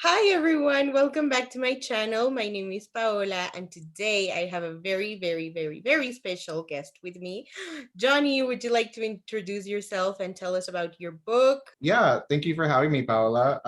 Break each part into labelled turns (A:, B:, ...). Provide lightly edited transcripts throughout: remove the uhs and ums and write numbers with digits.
A: Hi everyone, welcome back to my channel. My name is Paola and today I have a very special guest with me. Johnny, would you like to introduce yourself and tell us about your book?
B: Yeah, thank you for having me, Paola.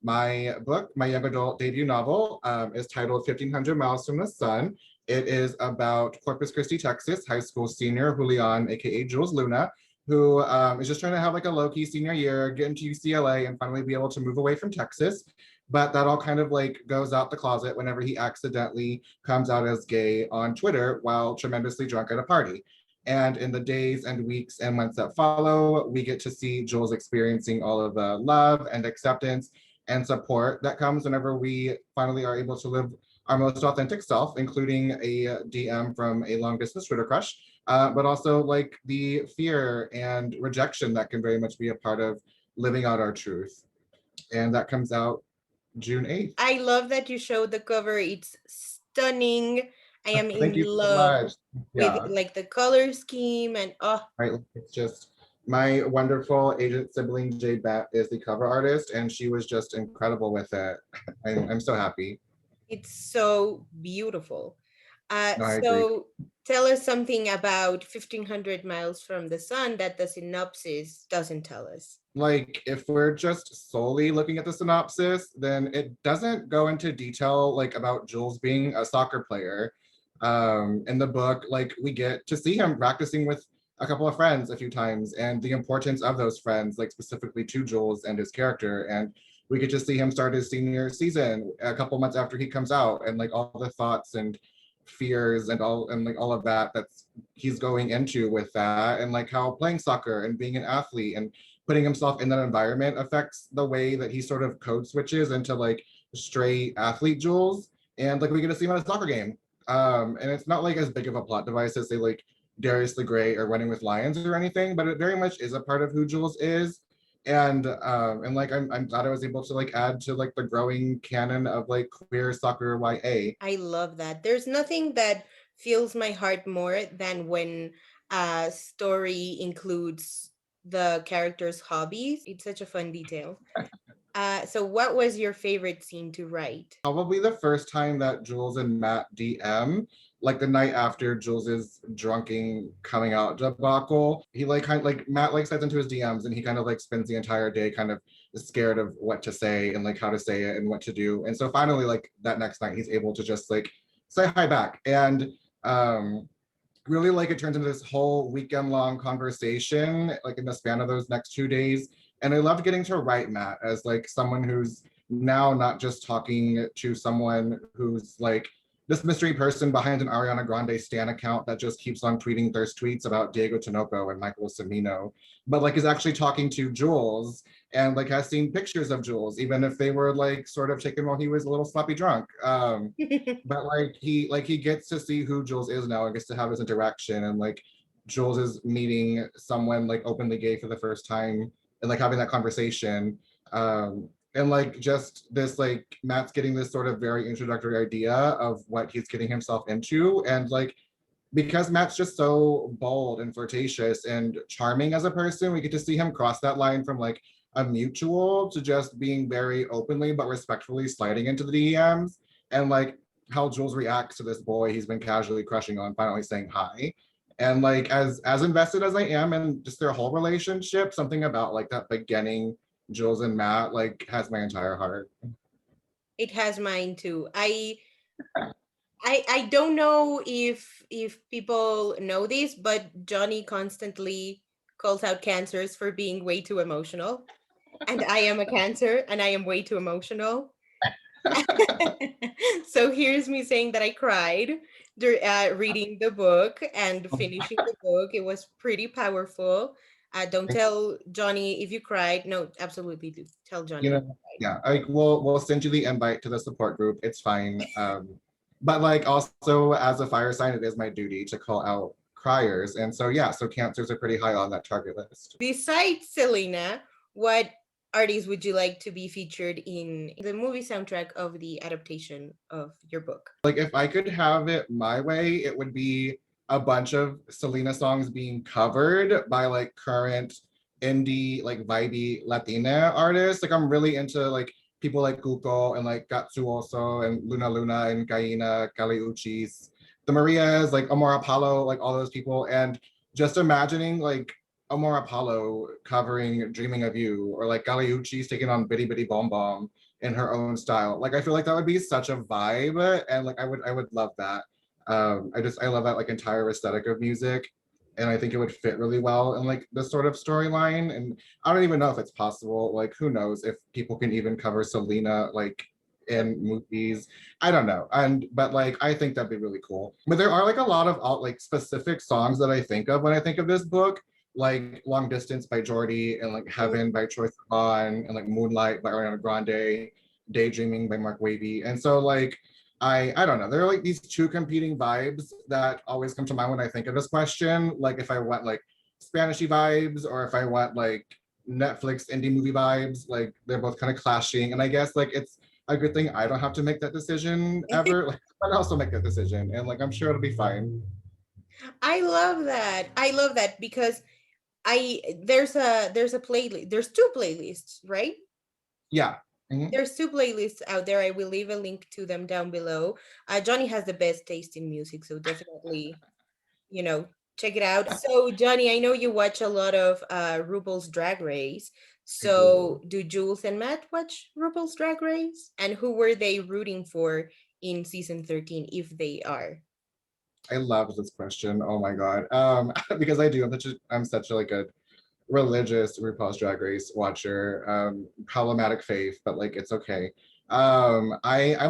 B: My book, my young adult debut novel, is titled 1500 Miles from the Sun. It is about Corpus Christi, Texas, high school senior Julián, aka Jules Luna, who is just trying to have like a low-key senior year, get into UCLA, and finally be able to move away from Texas. But that all kind of like goes out the closet whenever he accidentally comes out as gay on Twitter while tremendously drunk at a party. And in the days and weeks and months that follow, we get to see Jules experiencing all of the love and acceptance and support that comes whenever we finally are able to live our most authentic self, including a DM from a long distance Twitter crush, but also like the fear and rejection that can very much be a part of living out our truth. And that comes out June 8th.
A: I love that you showed the cover. It's stunning. I am
B: Thank
A: in
B: you so
A: love
B: much.
A: with
B: Yeah.
A: like the color scheme and oh,
B: Right? It's just my wonderful agent sibling Jade Bat is the cover artist, and she was just incredible with it. I'm so happy.
A: it's so beautiful.
B: No, I agree.
A: So tell us something about 1500 miles from the sun that the synopsis doesn't tell us.
B: Like if we're just solely looking at the synopsis, then it doesn't go into detail like about Jules being a soccer player. In the book, like we get to see him practicing with a couple of friends a few times and the importance of those friends, like specifically to Jules and his character. And we get to see him start his senior season a couple months after he comes out and like all the thoughts and fears and like all of that that's he's going into with that, and like how playing soccer and being an athlete and putting himself in that environment affects the way that he sort of code switches into like straight athlete Jules. And like we get to see him at a soccer game. And it's not like as big of a plot device as say like Darius the Great or Running with Lions or anything, but it very much is a part of who Jules is. And like I'm glad I was able to like add to like the growing canon of like queer soccer YA.
A: I love that. There's nothing that fills my heart more than when a story includes the character's hobbies. It's such a fun detail. So what was your favorite scene to write?
B: Probably the first time that Jules and Matt DM, like the night after Jules's drunking coming out debacle. He like kind of like Matt like slides into his DMs and he kind of like spends the entire day kind of scared of what to say and like how to say it and what to do. And so finally, like that next night, he's able to just like say hi back. And really like it turns into this whole weekend long conversation, like in the span of those next 2 days. And I loved getting to write Matt as like someone who's now not just talking to someone who's like this mystery person behind an Ariana Grande Stan account that just keeps on tweeting thirst tweets about Diego Tinoco and Michael Cimino, but like is actually talking to Jules and like has seen pictures of Jules, even if they were like sort of taken while he was a little sloppy drunk. But like he gets to see who Jules is now and gets to have this interaction, and like Jules is meeting someone like openly gay for the first time and like having that conversation. And like just this like Matt's getting this sort of very introductory idea of what he's getting himself into, and like because Matt's just so bold and flirtatious and charming as a person, we get to see him cross that line from like a mutual to just being very openly but respectfully sliding into the DMs, and like how Jules reacts to this boy he's been casually crushing on finally saying hi. And like as invested as I am in just their whole relationship, something about like that beginning Jules and Matt like has my entire heart.
A: It has mine too. I don't know if people know this, but Johnny constantly calls out cancers for being way too emotional. And I am a cancer and I am way too emotional. So here's me saying that I cried reading the book and finishing the book. It was pretty powerful. Don't tell Johnny if you cried. No, absolutely do. Tell
B: You
A: Johnny if
B: know,
A: you
B: yeah, like we'll send you the invite to the support group. It's fine. But like also as a fire sign, it is my duty to call out criers. And so yeah, so cancers are pretty high on that target list.
A: besides Selena, what artists would you like to be featured in the movie soundtrack of the adaptation of your book?
B: Like if I could have it my way, it would be a bunch of Selena songs being covered by like current indie, like vibey Latina artists. Like I'm really into like people like Kuko and like Katsuoso and Luna Luna and Kaina, Kaliuchis, the Marias, like Amor Apollo, like all those people. And just imagining like Amor Apollo covering Dreaming of You, or like Kaliuchis taking on Bitty Bitty Bomb Bomb in her own style. Like I feel like that would be such a vibe, and like I would love that. I love that like entire aesthetic of music, and I think it would fit really well in like this sort of storyline. And I don't even know if it's possible. Like who knows if people can even cover Selena like in movies. I don't know. And but like I think that'd be really cool. But there are like a lot of like specific songs that I think of when I think of this book, like Long Distance by Jordy, and like Heaven by Troye Sivan, and like Moonlight by Ariana Grande, Daydreaming by Mark Wavy. And so like I don't know. There are like these two competing vibes that always come to mind when I think of this question. Like if I want like Spanishy vibes, or if I want like Netflix indie movie vibes, like they're both kind of clashing. And I guess like it's a good thing I don't have to make that decision ever. Like I also make that decision, and like I'm sure it'll be fine.
A: I love that. I love that because I there's a playlist. There's two playlists, right?
B: Yeah. Mhm.
A: There's two playlists out there. I will leave a link to them down below. Johnny has the best taste in music, so definitely, you know, check it out. So, Johnny, I know you watch a lot of RuPaul's Drag Race.
B: I do.
A: So, do Jules and Matt watch RuPaul's Drag Race? And who were they rooting for in season 13, if they are?
B: I love this question. Oh my god. Because I do. I'm such a like a religious RuPaul's Drag Race watcher. Problematic faith, but like it's okay. I'm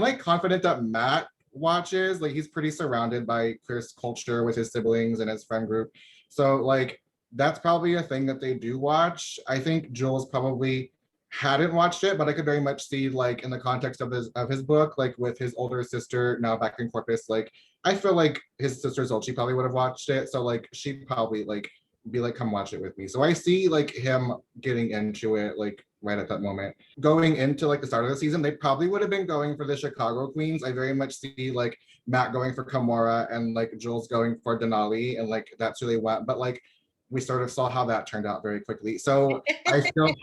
B: like confident that Matt watches. Like he's pretty surrounded by queer culture with his siblings and his friend group. So like that's probably a thing that they do watch. I think Jules probably hadn't watched it, but I could very much see like in the context of his book, like with his older sister now back in Corpus, like I feel like his sister Zolchi probably would have watched it. So like she'd probably like be like, come watch it with me. So I see like him getting into it like right at that moment. Going into like the start of the season, they probably would have been going for the Chicago Queens. I very much see like Matt going for Kamora and like Jules going for Denali, and like that's who they went. But like we sort of saw how that turned out very quickly. So I feel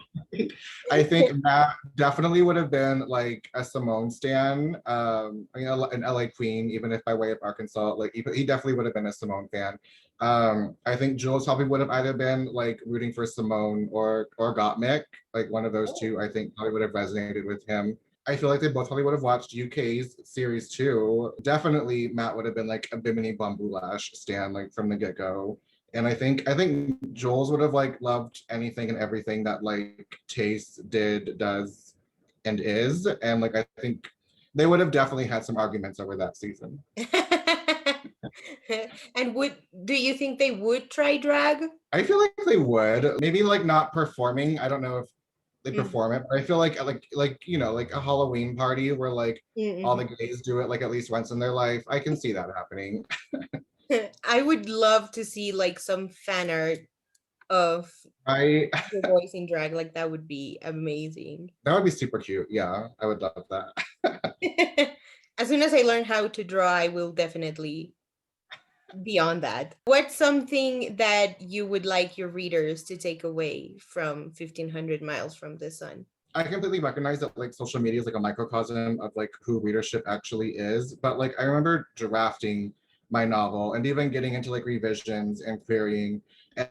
B: I think Matt definitely would have been like a Simone stan, you know, an LA Queen, even if by way of Arkansas, like he definitely would have been a Simone fan. I think Jules probably would have either been like rooting for Simone or Gottmik, like one of those two. I think probably would have resonated with him. I feel like they both probably would have watched UK's series too. Definitely, Matt would have been like a Bimini Bambulash stan like from the get go. And I think Jules would have like loved anything and everything that like Taste did, does, and is. And like I think they would have definitely had some arguments over that season.
A: And do you think they would try drag?
B: I feel like they would. Maybe like not performing. I don't know if they
A: Mhm.
B: perform it, but I feel like you know, like a Halloween party where like all the
A: Mhm.
B: gays do it like at least once in their life. I can see that happening.
A: I would love to see like some fan art of
B: I
A: the boys in drag. Like that would be amazing.
B: That would be super cute. Yeah, I would love that.
A: As soon as I learn how to draw, I will definitely be on that. What's something that you would like your readers to take away from 1500 Miles from the Sun?
B: I completely recognize that like social media is like a microcosm of like who readership actually is. But like I remember drafting my novel and even getting into like revisions and querying.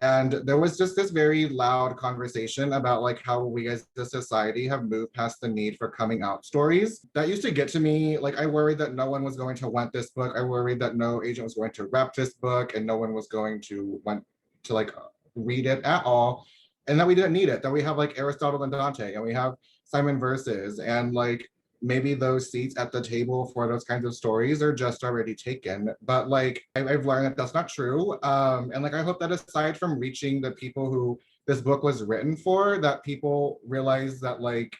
B: And there was just this very loud conversation about like how we as a society have moved past the need for coming out stories. That used to get to me. Like I worried that no one was going to want this book. I worried that no agent was going to rep this book and no one was going to want to like read it at all, and that we didn't need it, that we have like Aristotle and Dante, and we have Simon Verses, and like maybe those seats at the table for those kinds of stories are just already taken. But like I've learned that that's not true. And like I hope that aside from reaching the people who this book was written for, that people realize that like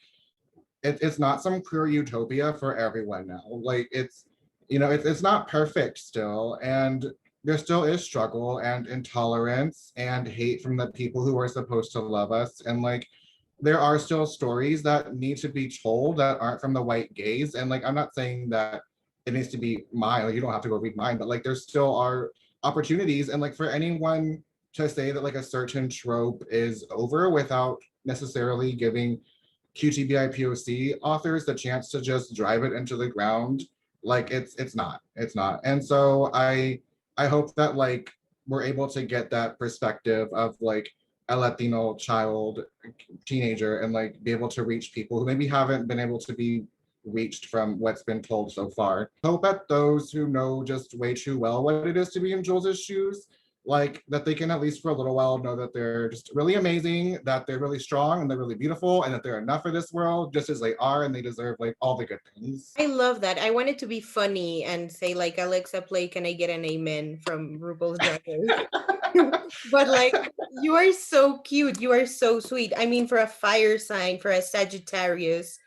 B: it's not some queer utopia for everyone now. Like it's, you know, it's not perfect still, and there still is struggle and intolerance and hate from the people who are supposed to love us. And like there are still stories that need to be told that aren't from the white gaze. And like I'm not saying that it needs to be mine, like you don't have to go read mine, but like there still are opportunities. And like for anyone to say that like a certain trope is over without necessarily giving QTBIPOC authors the chance to just drive it into the ground. Like it's not. And so I hope that like we're able to get that perspective of like a Latino child, teenager, and like be able to reach people who maybe haven't been able to be reached from what's been told so far. Hope that those who know just way too well what it is to be in Jules's shoes, like that they can at least for a little while know that they're just really amazing, that they're really strong and they're really beautiful, and that they're enough for this world just as they are, and they deserve like all the good things.
A: I love that. I wanted to be funny and say like, Alexa, play "Can I Get an Amen" from RuPaul's Drag Race. But like, you are so cute. You are so sweet. I mean, for a fire sign, for a Sagittarius,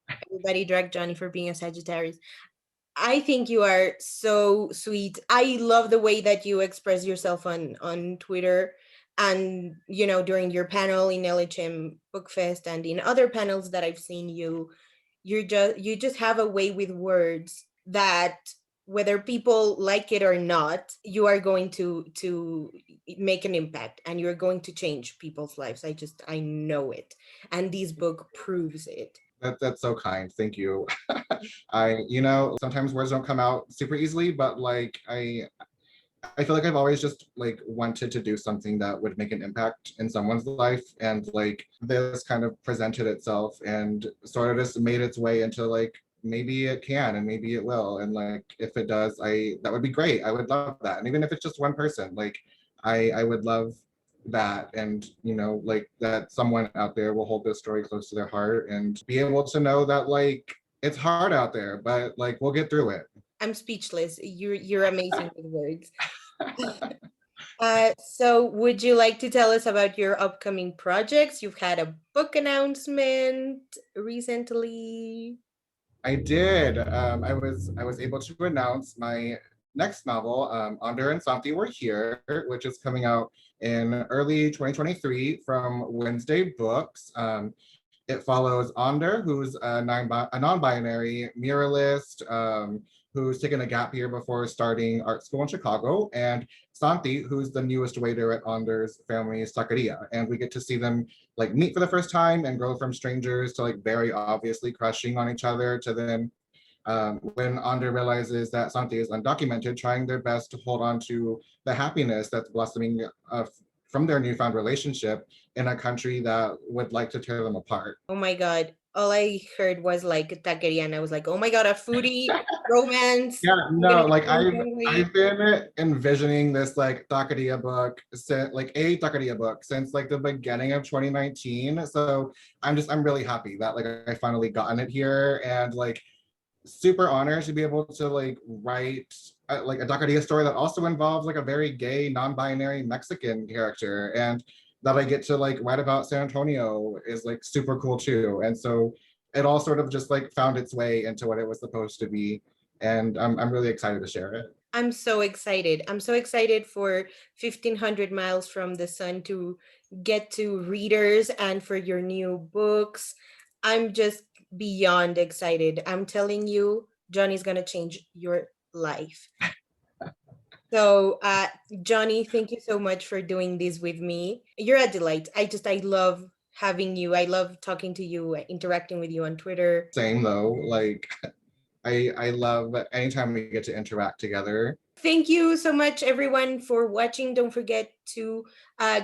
A: everybody drag Johnny for being a Sagittarius. I think you are so sweet. I love the way that you express yourself on Twitter, and during your panel in LHM Book Fest and in other panels that I've seen you. You just have a way with words that, whether people like it or not, you are going to make an impact, and you're going to change people's lives. I know it, and this book proves it.
B: That's so kind. Thank you. Sometimes words don't come out super easily, but like I feel like I've always just like wanted to do something that would make an impact in someone's life. And like this kind of presented itself and sort of just made its way into like maybe it can and maybe it will. And like if it does, that would be great. I would love that. And even if it's just one person, like I would love that. And like that someone out there will hold this story close to their heart and be able to know that like it's hard out there, but like we'll get through it.
A: I'm speechless. You're amazing with words. So would you like to tell us about your upcoming projects? You've had a book announcement recently.
B: I did. I was able to announce my next novel, Under and Santi Were Here, which is coming out in early 2023 from Wednesday Books. It follows Onder, who's a non-binary muralist, who's taken a gap year before starting art school in Chicago, and Santi, who's the newest waiter at Onder's family's taqueria. And we get to see them like meet for the first time and grow from strangers to like very obviously crushing on each other, to then when Onder realizes that Santi is undocumented, trying their best to hold on to the happiness that's blossoming from their newfound relationship in a country that would like to tear them apart.
A: Oh my God. All I heard was like taqueria, and I was like, oh my God, a foodie romance.
B: Yeah,
A: I'm gonna
B: no, like
A: can't wait.
B: I've been envisioning this like taqueria book since like a taqueria book since like the beginning of 2019. So I'm really happy that like I finally gotten it here, and like super honored to be able to like write like a taqueria story that also involves like a very gay non-binary Mexican character, and that I get to like write about San Antonio is like super cool too. And so it all sort of just like found its way into what it was supposed to be, and I'm really excited to share it.
A: I'm so excited. I'm so excited for 1500 Miles from the Sun to get to readers, and for your new books. I'm just beyond excited. I'm telling you, Johnny's going to change your life. So, Johnny, thank you so much for doing this with me. You're a delight. I love having you. I love talking to you, interacting with you on Twitter.
B: Same though, like I love anytime we get to interact together.
A: Thank you so much, everyone, for watching. Don't forget to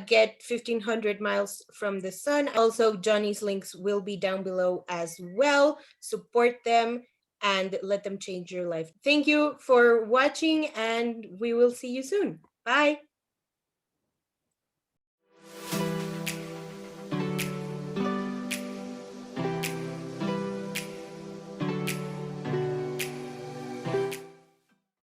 A: get 1500 Miles from the Sun. Also, Johnny's links will be down below as well. Support them and let them change your life. Thank you for watching, and we will see you soon. Bye.